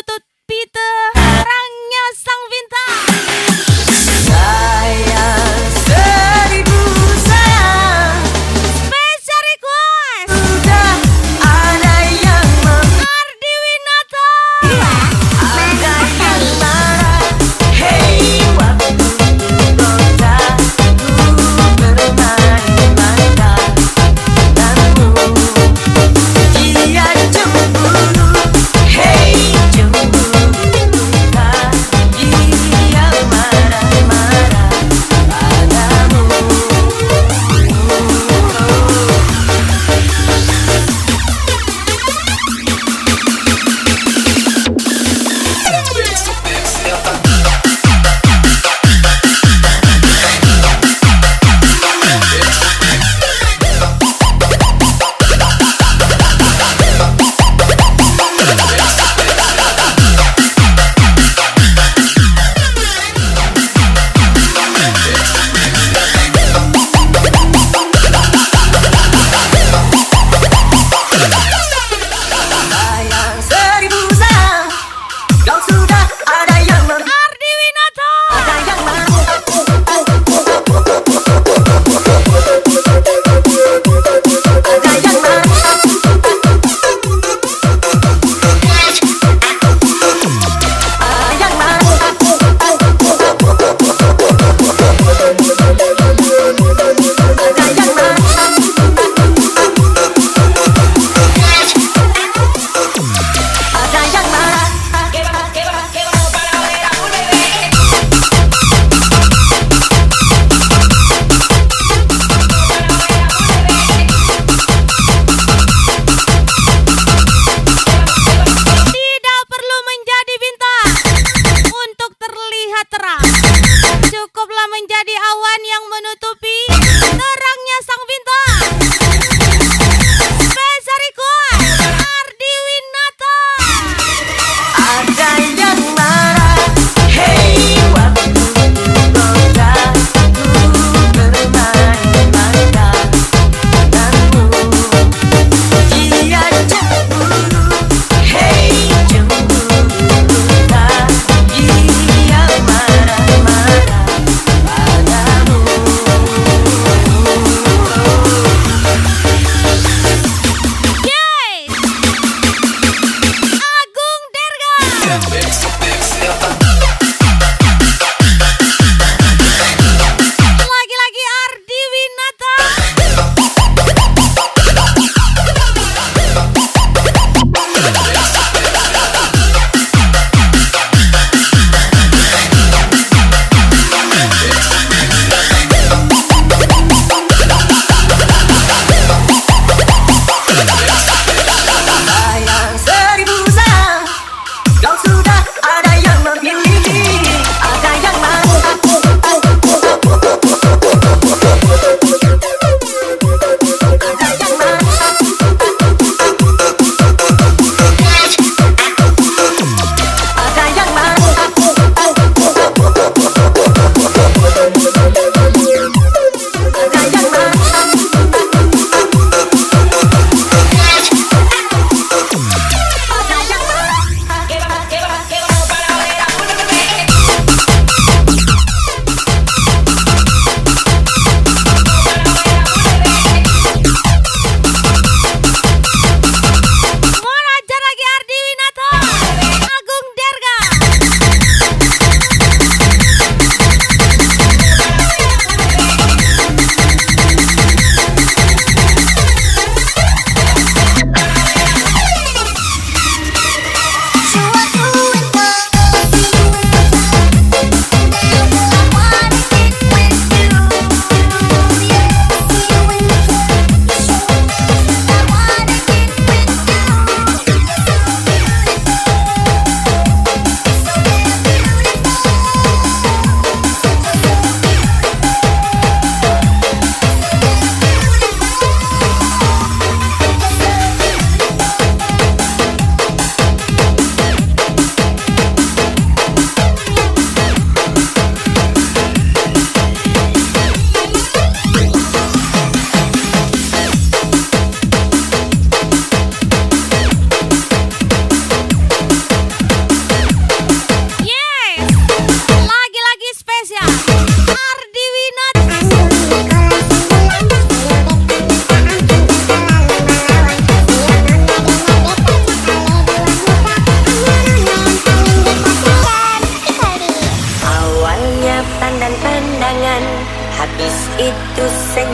menutupi terangnya sang bintang. Sayang, seribu sayang. Special request Sudah ada yang Ardi Winata. ada yang marah. Hey, waktu kota ku bermain-main denganmu. Dia cemburu. Hey, cemburu tak. Dia marah-marah padamu. Sayang, seribu sayang. Kau sudah ada yang Ardi Winata. ada yang mau. Ada yang mau. Ada yang mau. Ada yang mau. Ada yang marah. Tidak perlu menjadi bintang untuk terlihat terang. Cukuplah menjadi awan yang menutupi terangnya sang bintang. Special request Ardi Winata. Ada yang marah. Hey, waktu kota ku bermain-main denganmu. Dia cemburu. Hey, cemburu tak. Dia marah-marah padamu. Yes. Agung Derga. Lagi-lagi Ardi Winata. Sayang, seribu sayang. Kau sudah ada yang memilih.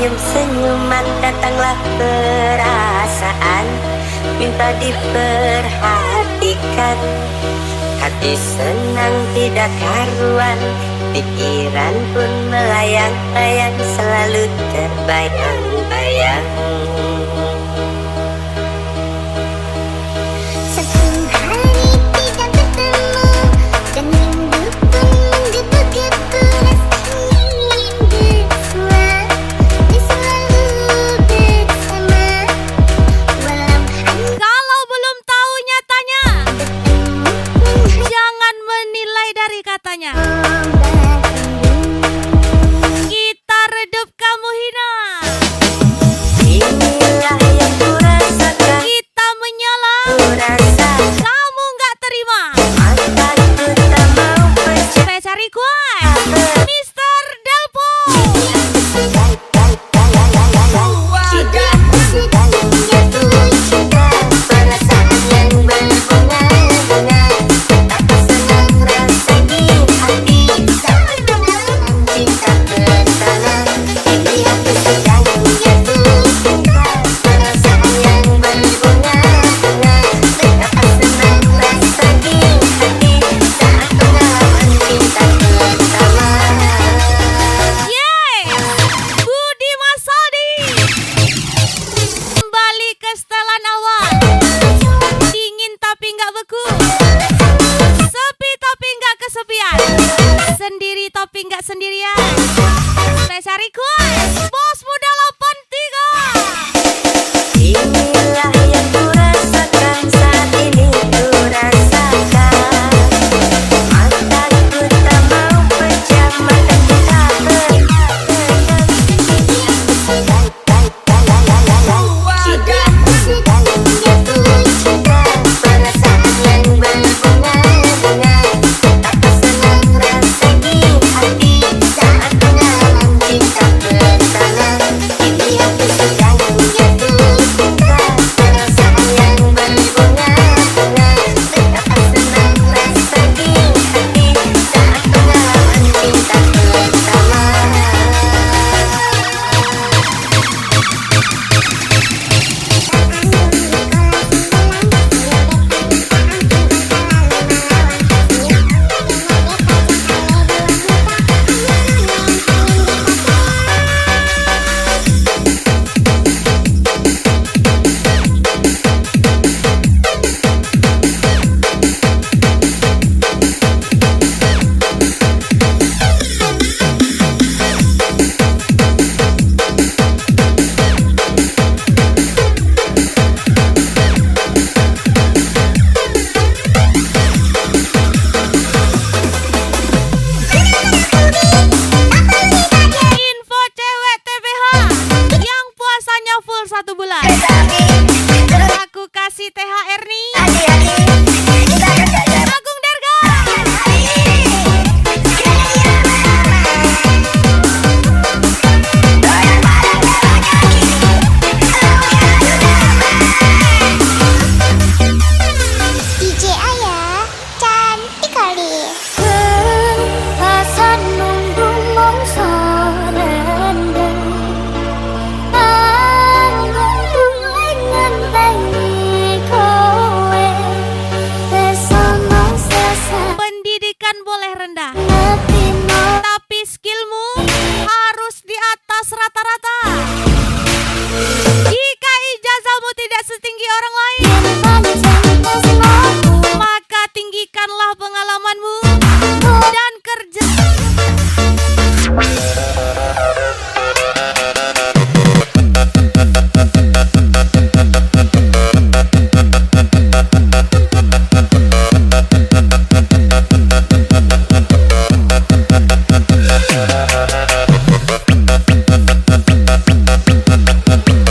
senyum-senyuman datanglah perasaan, minta diperhatikan. Hati senang tidak karuan, pikiran pun melayang-layang, selalu terbayang-bayang. Kalau belum tahu nyatanya, jangan menilai dari katanya. Kita redup kamu hina, Inilah yang kurasakan, kita menyala, kurasa kamu nggak terima. mataku tak mau pecah. Spesial request Mr. Delpo. Perasaan yang berbunga-bunga, betapa senang rasa di hati saat mengalami cinta pertama. Ini aku sedang jatuh cinta. Perasaan yang berbunga-bunga, betapa senang rasa di hati saat mengalami cinta pertama. Yeay, Budi Masaldi kembali ke setelan awal. Dingin tapi nggak beku, sepi tapi nggak kesepian, sendiri tapi nggak sendirian. Spesial request Bos Muda 83. Inilah yang kurasakan, saat ini kurasakan. Mataku tak mau pecah, mataku tak pernah tenang. Aku sedang jatuh cinta. Perasaan yang berbunga-bunga, betapa senang rasa di hati saat mengalami cinta pertama. Ini aku sedang jatuh cinta. Perasaan yang berbunga-bunga, betapa senang rasa di hati saat mengalami cinta pertama. Info cewek TBH yang puasanya full 1 bulan. Aku kasih THR nih. Agung Derga. DJ Ayah cantik kali. Pasan nunggu mongso rendeng, nunggu ngenteni kowe. Besono sesa Pendidikan boleh rendah, nepino, tapi skillmu harus di atas rata-rata. Jika ijazahmu tidak setinggi orang lain, pancen kesmoku. maka tinggikanlah pengalamanmu dan kerja.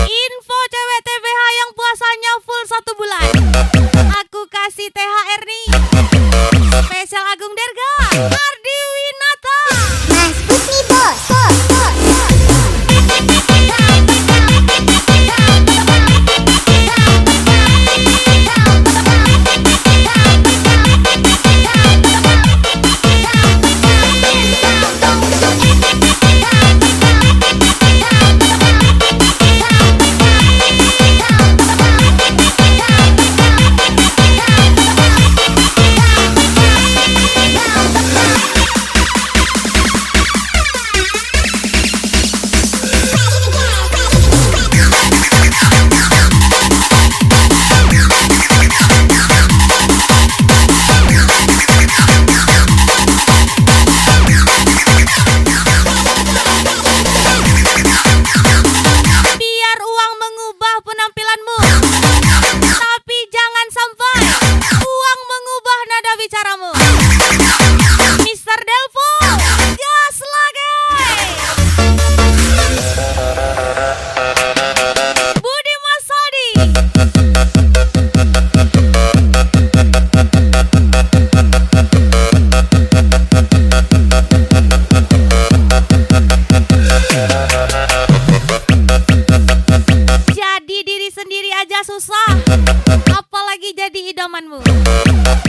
Info cewek TBH yang puasanya full 1 bulan. Aku kasih THR nih. Spesial Agung Derga, Ardi Winata. Mas Putri bos, bos, bos, bos. kamu. Mr. Delvo, gas lagi. Budi Masadi. Jadi diri sendiri aja susah, apalagi jadi idamanmu.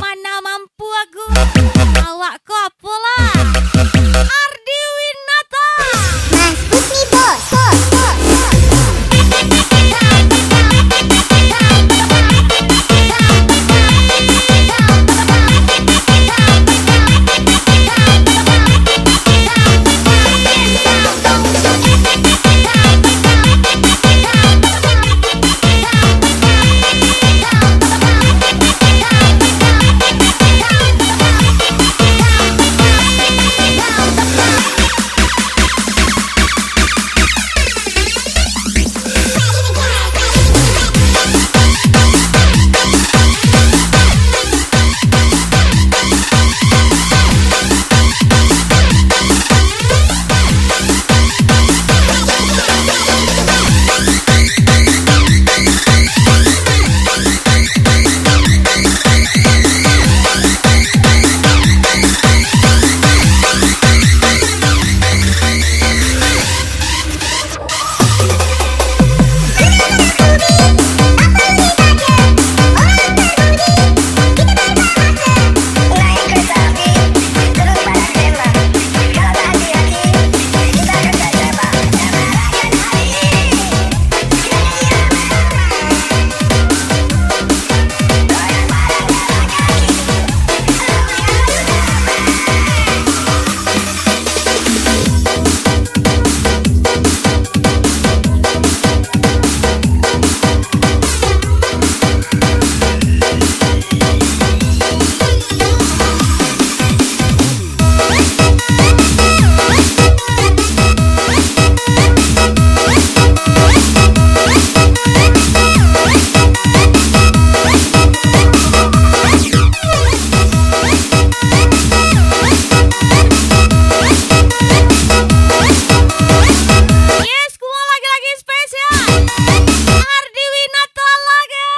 Mana mampu aku, awakku apalah. Ardi Winata. Mas Push Me Boss. Yes, semua lagi-lagi spesial. Ardi Winata lagi.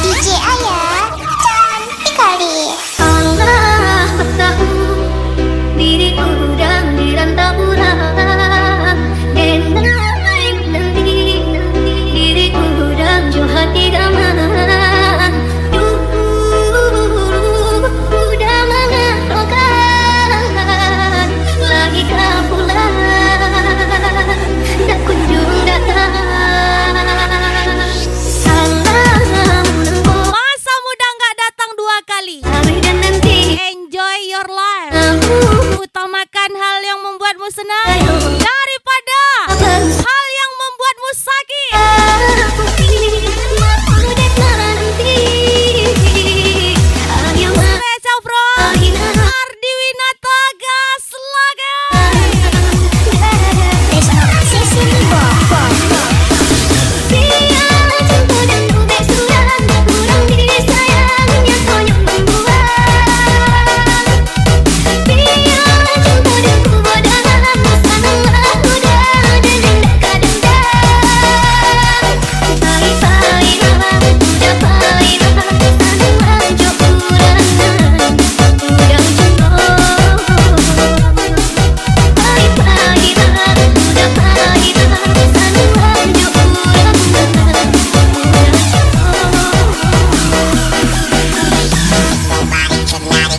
DJ Ayah cantik kali. Allah tahu diriku dan dirantaulah dan lain nanti diriku dan jauh hati damai udah mengatakan lagi kau pulang tak kunjung datang. Salam Masa muda nggak datang dua kali. hari dan nanti Enjoy your life. aku Utamakan hal yang membuatmu senang daripada hal yang membuatmu sakit. Spesial from Ardi Winata, gas lagi. Sesi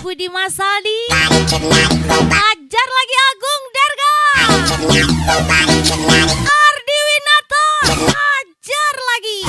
Budi Masadi, ajar lagi Agung Derga. Ardi Winata, ajar lagi.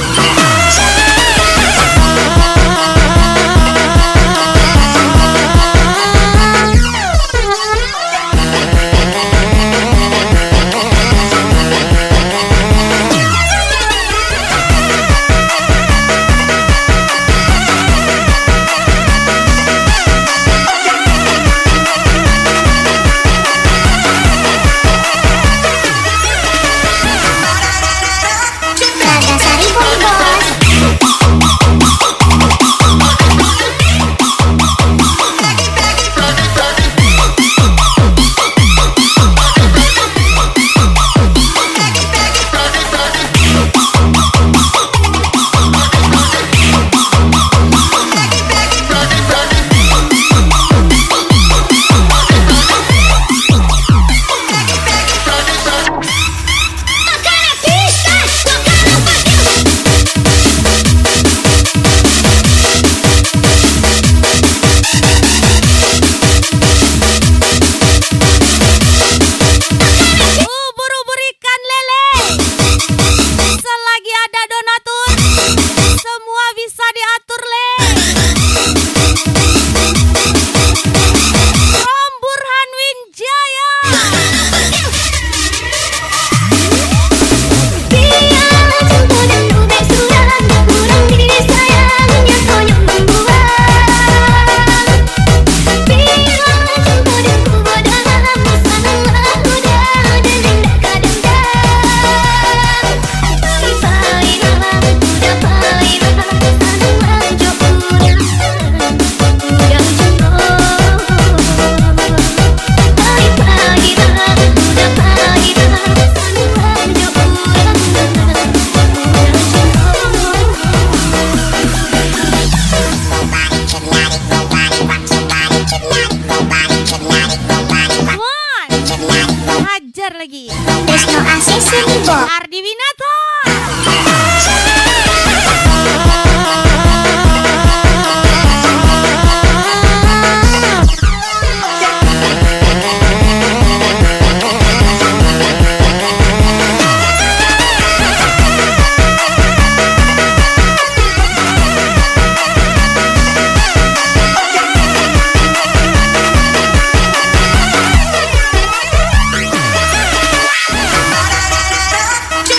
lagi. Wisnu Asesori Box. Ardi Winata.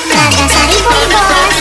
Nagasari Boy Boss.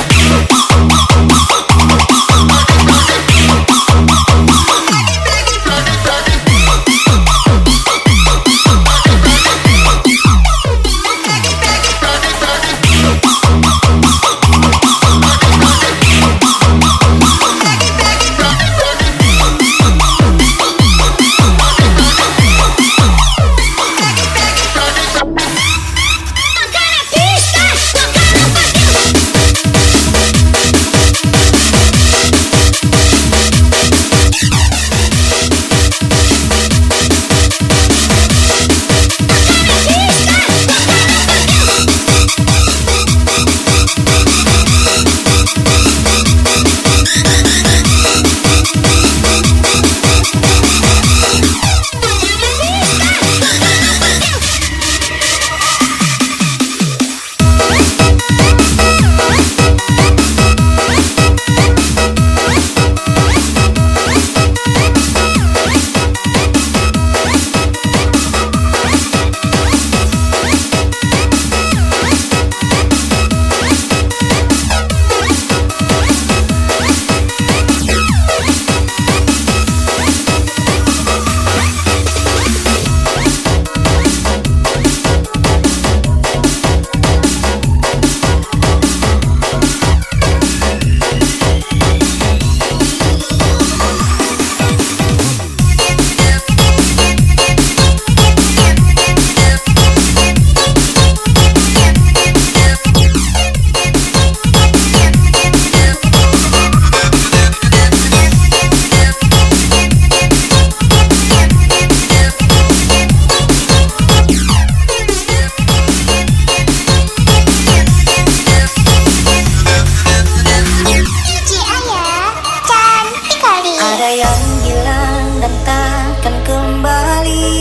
Cici Ayah, cantik kali. Ada yang hilang dan takkan kembali,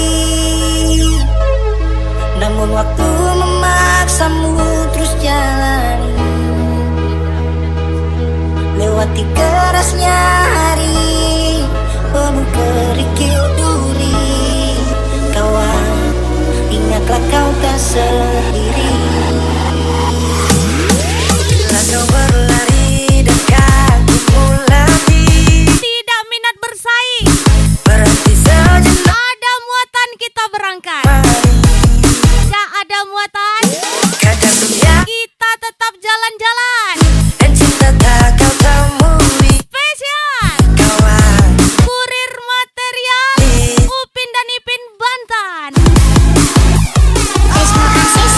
namun waktu memaksamu terus jalani. Lewati kerasnya hari penuh kerikil duri. Kawan, ingatlah kau tak sendiri. Bila kau berlari dan kakimu latih, Tidak minat bersaing. berhenti sejenak. Ada muatan kita berangkat. Mari Gak ada muatan. kadang dunia Kita tetap jalan-jalan. dan cinta tak kau temui. Spesial. Kawan, Kurir material. Upin dan Ipin Bantan. Wisnu Asesori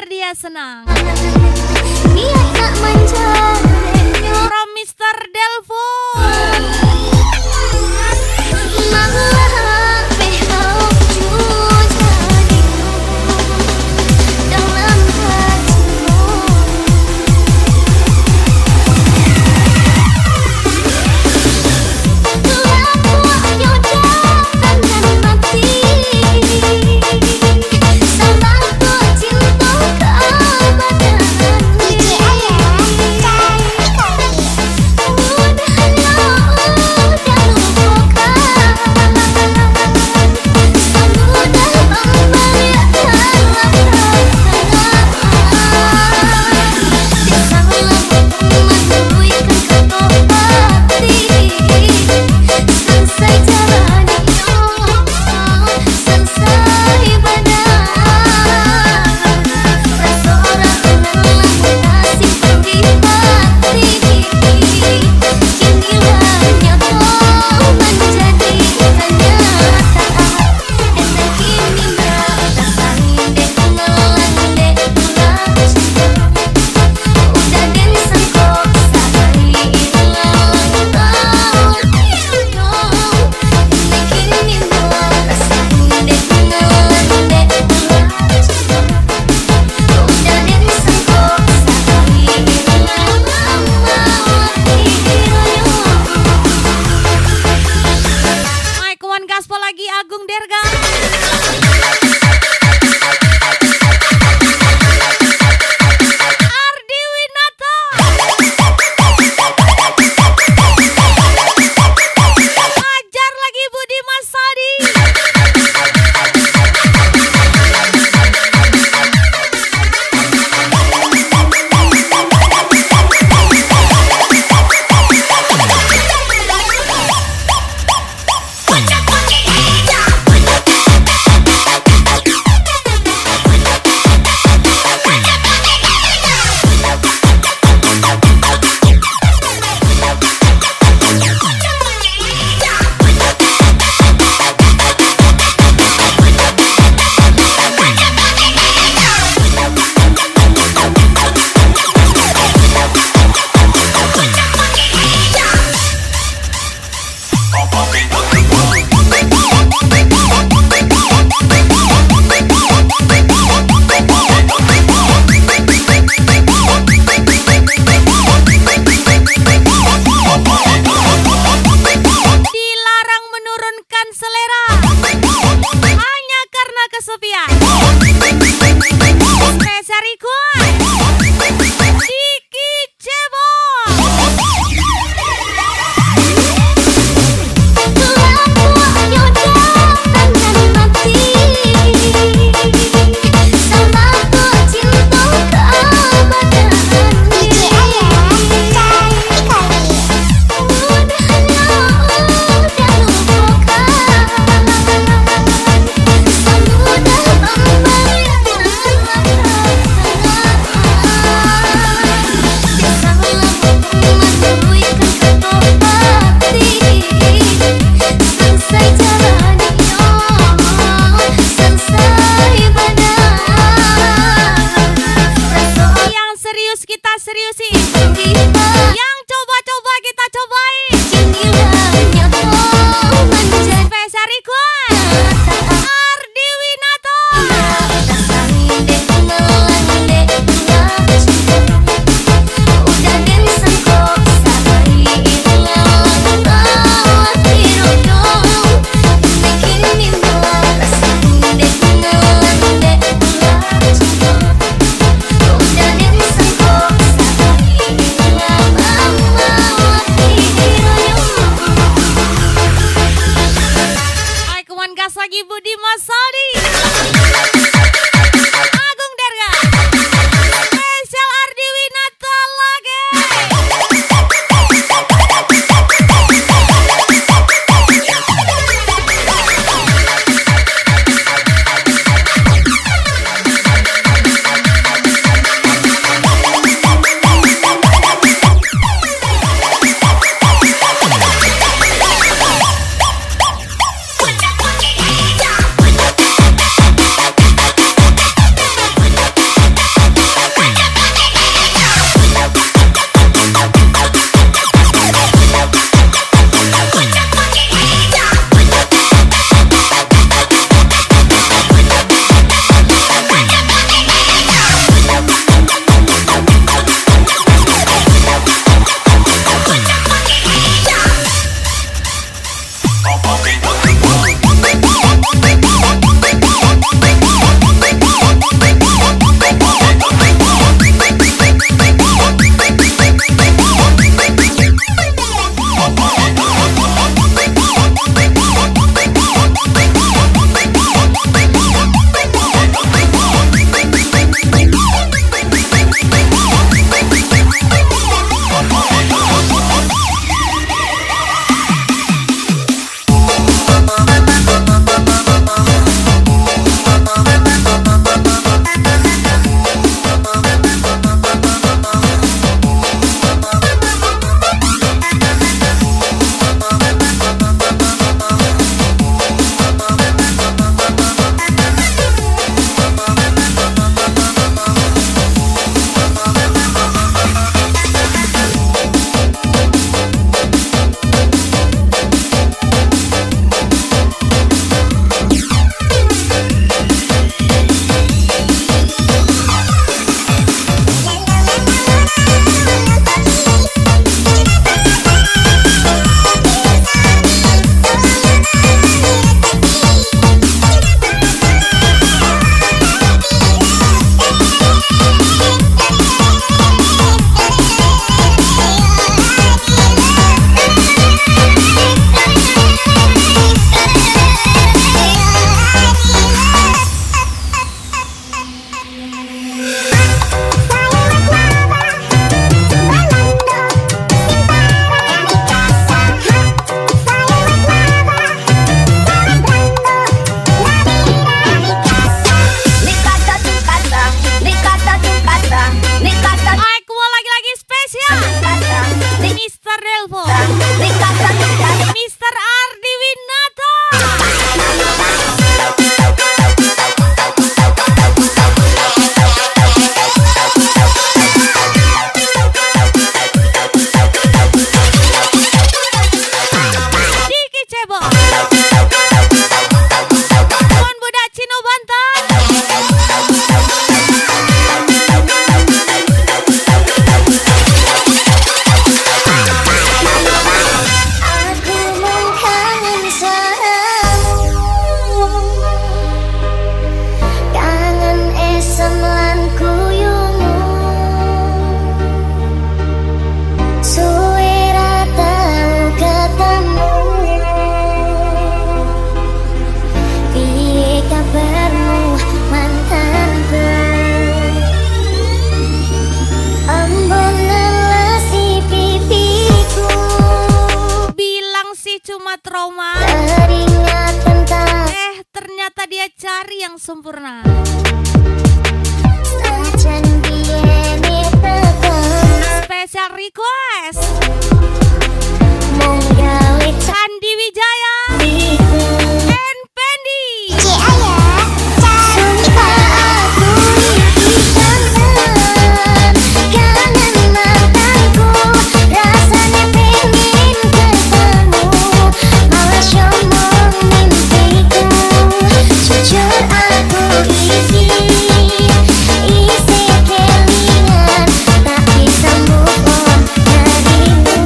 biar dia senang. Dia tak mencarinya From Mr. Delphon. malah behau jujarimu dalam hatimu. Tuhan yodakan dan mati sampai ku cinta keabadian. DJ Aya, cantik kali. Mudahlah sempurna. Sajan biene tetep Spesial request mung gawe Candi Wijaya and Pendi. C Ayah cantik kangen mantanku, rasanya pengen ketemu, malah syomong mimpiku. Jujur aku isi kelingan, tak bisa move on darimu.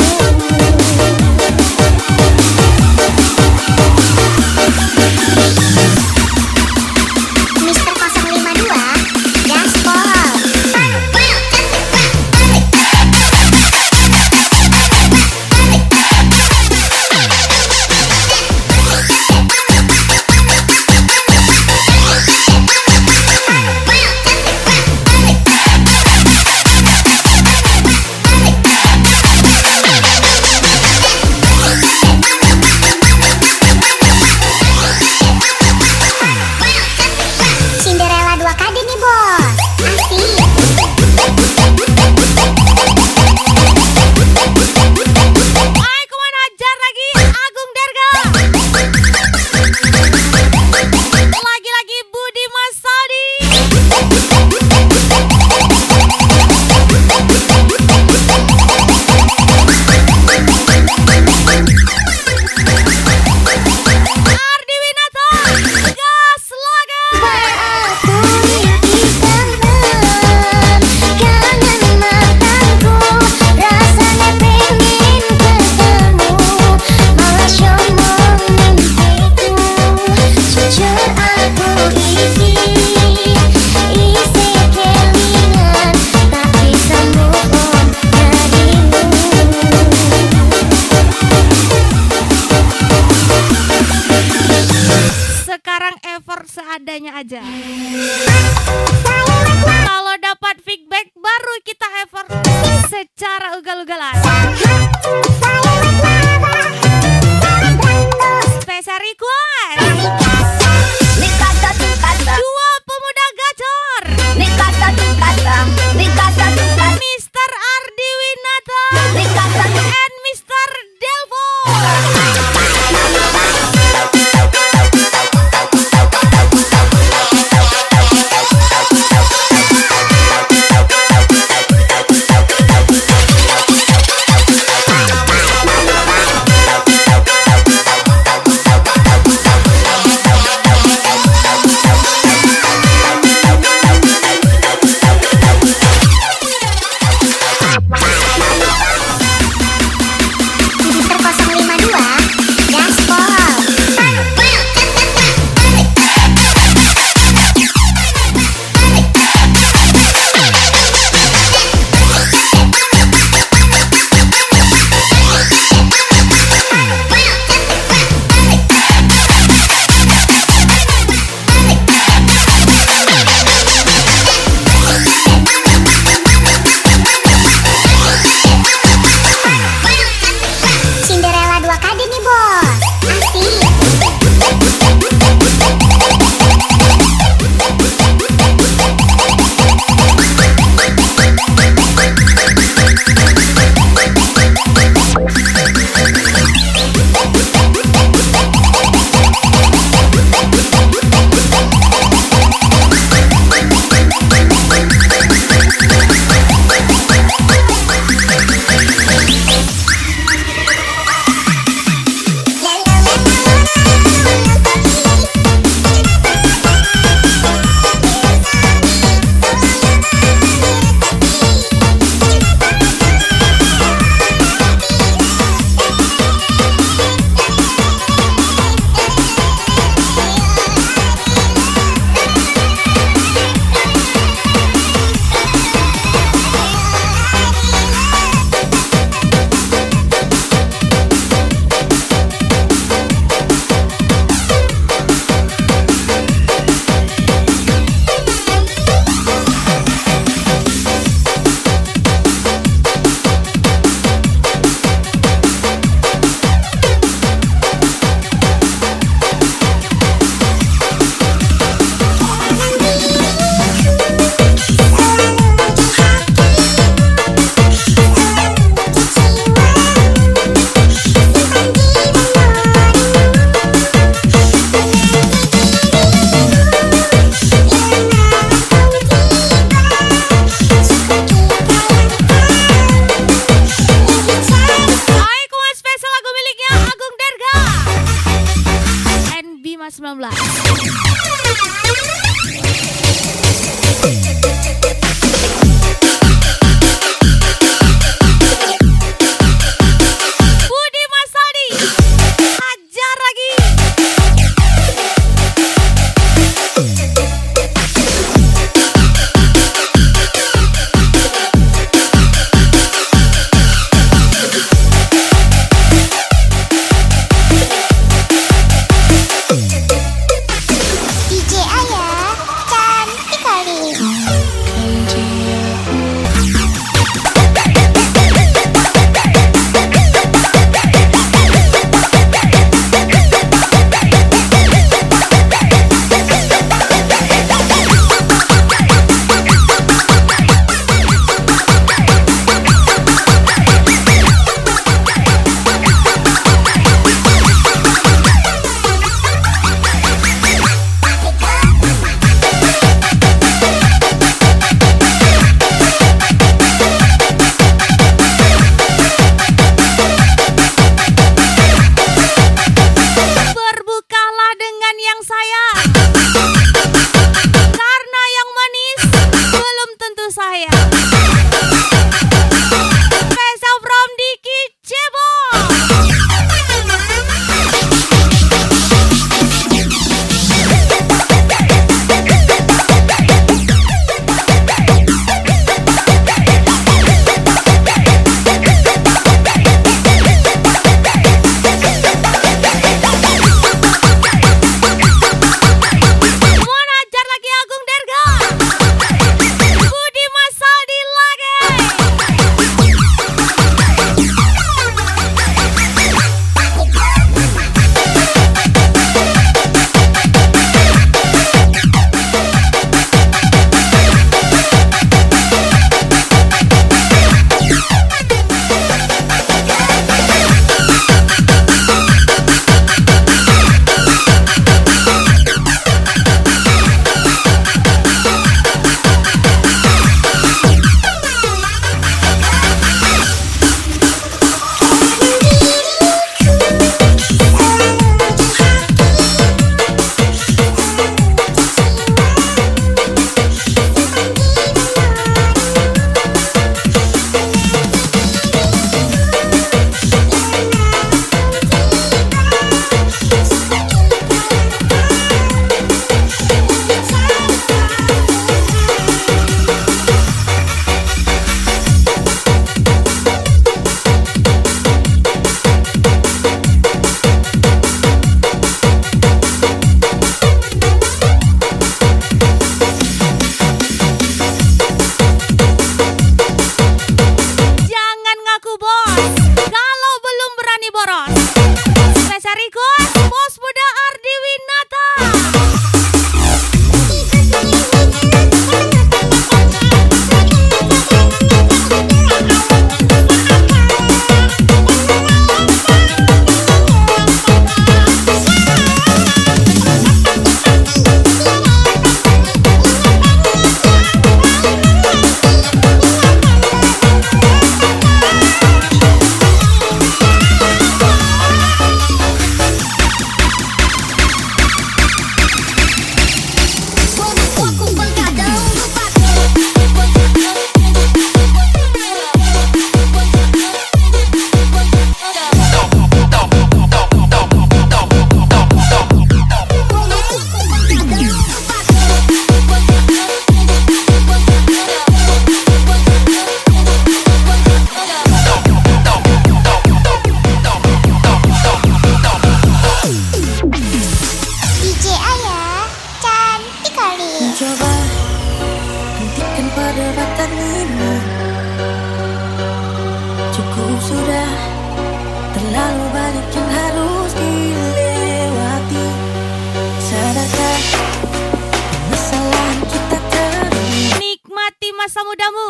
mudamu.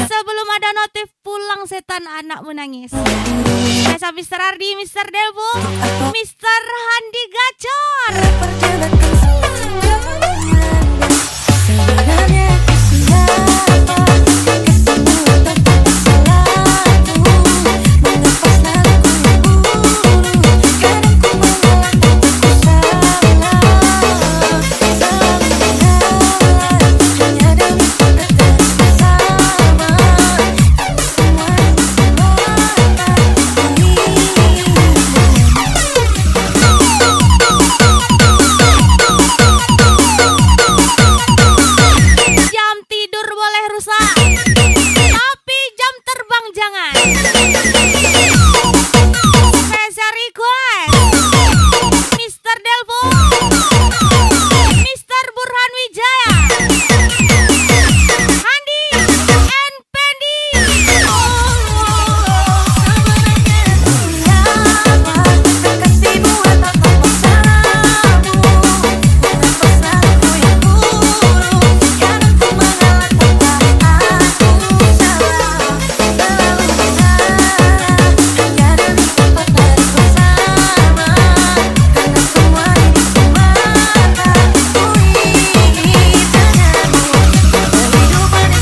Sebelum ada notif pulang setan anakmu nangis. Saya Mr. Ardi, Mr. Delvo, Mr. Handi Gacor. Perjalanan